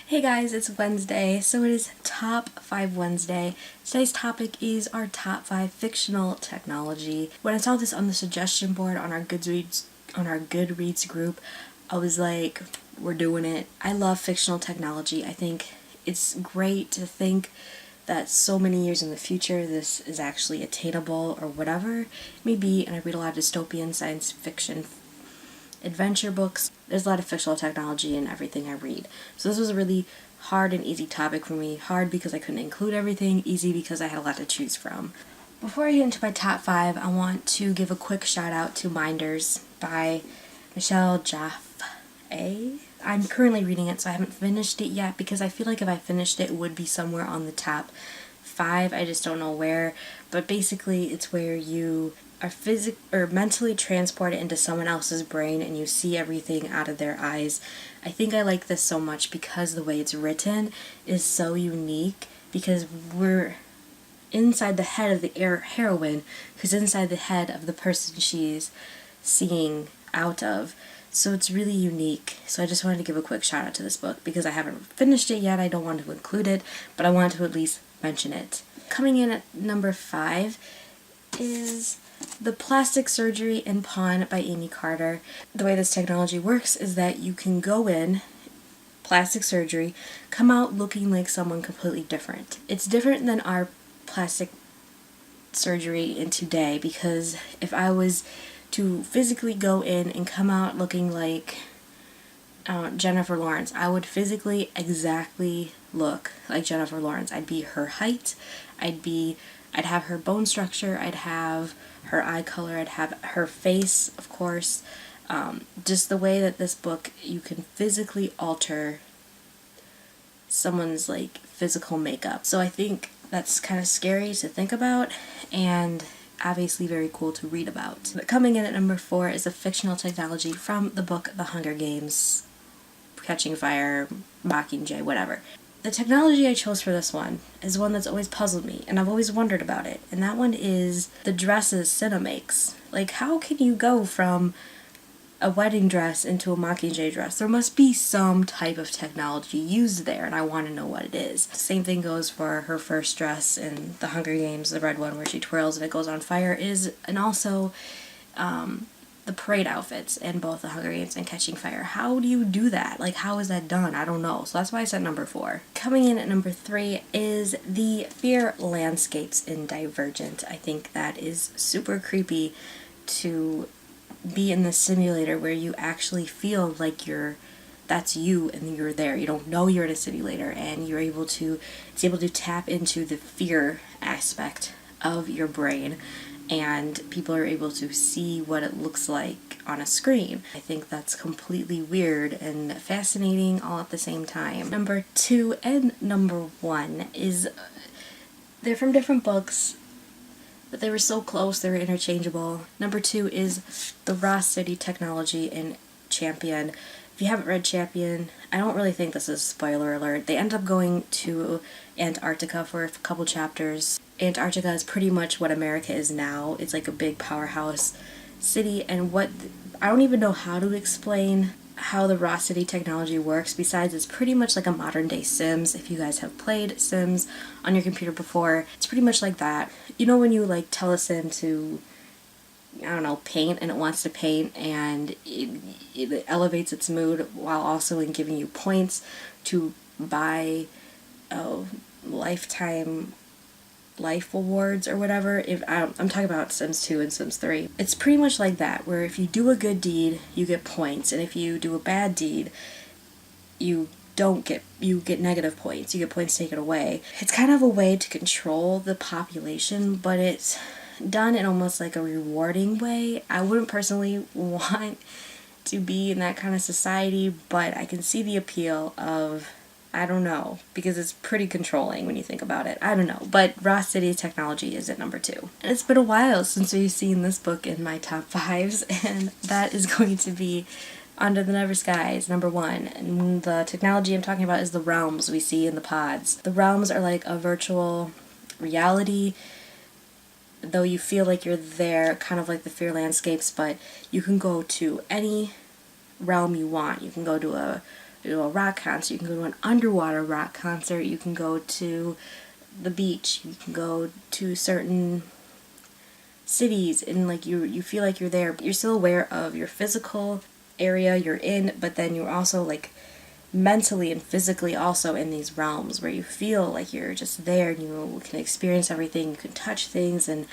Hey guys, it's Wednesday, so it is Top 5 Wednesday. Today's topic is our Top 5 Fictional Technology. When I saw this on the suggestion board on our Goodreads group, I was like, we're doing it. I love fictional technology. I think it's great to think that so many years in the future this is actually attainable or whatever it may be, and I read a lot of dystopian science fiction adventure books. There's a lot of fictional technology in everything I read. So this was a really hard and easy topic for me. Hard because I couldn't include everything, easy because I had a lot to choose from. Before I get into my top 5, I want to give a quick shout out to Minders by Michelle Jaffe. I'm currently reading it, so I haven't finished it yet because I feel like if I finished it, it would be somewhere on the top 5. I just don't know where. But basically, it's where you are mentally transported into someone else's brain and you see everything out of their eyes. I think I like this so much because the way it's written is so unique, because we're inside the head of the heroine, who's inside the head of the person she's seeing out of. So it's really unique. So I just wanted to give a quick shout out to this book because I haven't finished it yet. I don't want to include it, but I wanted to at least mention it. Coming in at number 5 is The Plastic Surgery in Pawn by Amy Carter. The way this technology works is that you can go in, plastic surgery, come out looking like someone completely different. It's different than our plastic surgery in today, because if I was to physically go in and come out looking like Jennifer Lawrence, I would physically exactly look like Jennifer Lawrence. I'd be her height, I'd have her bone structure, I'd have her eye color, I'd have her face, of course. Just the way that this book, you can physically alter someone's like physical makeup. So I think that's kind of scary to think about, and obviously very cool to read about. But coming in at number 4 is a fictional technology from the book The Hunger Games, Catching Fire, Mockingjay, whatever. The technology I chose for this one is one that's always puzzled me, and I've always wondered about it, and that one is the dresses Cinna makes. Like, how can you go from a wedding dress into a Mockingjay dress? There must be some type of technology used there, and I want to know what it is. Same thing goes for her first dress in The Hunger Games, the red one where she twirls and it goes on fire, and also the parade outfits in both The Hunger Games and Catching Fire. How do you do that? Like, how is that done? I don't know. So that's why I said number 4. Coming in at number 3 is the fear landscapes in Divergent. I think that is super creepy to be in the simulator where you actually feel like that's you and you're there. You don't know you're in a simulator, and it's able to tap into the fear aspect of your brain, and people are able to see what it looks like on a screen. I think that's completely weird and fascinating all at the same time. Number 2 and number 1 they're from different books, but they were so close, they were interchangeable. Number 2 is the Ross City Technology in Champion. If you haven't read Champion, I don't really think this is spoiler alert. They end up going to Antarctica for a couple chapters. Antarctica is pretty much what America is now. It's like a big powerhouse city, and I don't even know how to explain how the Ross City technology works, besides it's pretty much like a modern day Sims. If you guys have played Sims on your computer before, it's pretty much like that. You know when you like tell a Sim to, I don't know, paint, and it wants to paint, and it elevates its mood while also giving you points to buy lifetime life awards or whatever. I'm talking about Sims 2 and Sims 3. It's pretty much like that, where if you do a good deed, you get points, and if you do a bad deed, you get negative points. You get points taken away. It's kind of a way to control the population, but it's done in almost like a rewarding way. I wouldn't personally want to be in that kind of society, but I can see the appeal of, I don't know, because it's pretty controlling when you think about it. I don't know, but Ross City Technology is at number 2. And it's been a while since we've seen this book in my top 5s, and that is going to be Under the Never Skies, number 1. And the technology I'm talking about is the realms we see in the pods. The realms are like a virtual reality, though you feel like you're there, kind of like the fear landscapes, but you can go to any realm you want. You can go to a to a rock concert, you can go to an underwater rock concert, you can go to the beach, you can go to certain cities, and like you feel like you're there, but you're still aware of your physical area you're in, but then you're also like mentally and physically also in these realms where you feel like you're just there and you can experience everything, you can touch things, and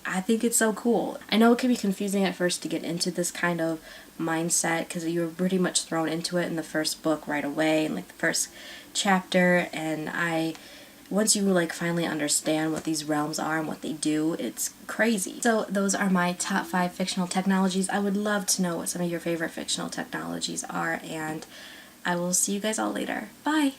I think it's so cool. I know it can be confusing at first to get into this kind of mindset because you were pretty much thrown into it in the first book right away, in like the first chapter, and once you like finally understand what these realms are and what they do, it's crazy. So those are my top 5 fictional technologies. I would love to know what some of your favorite fictional technologies are, and I will see you guys all later. Bye!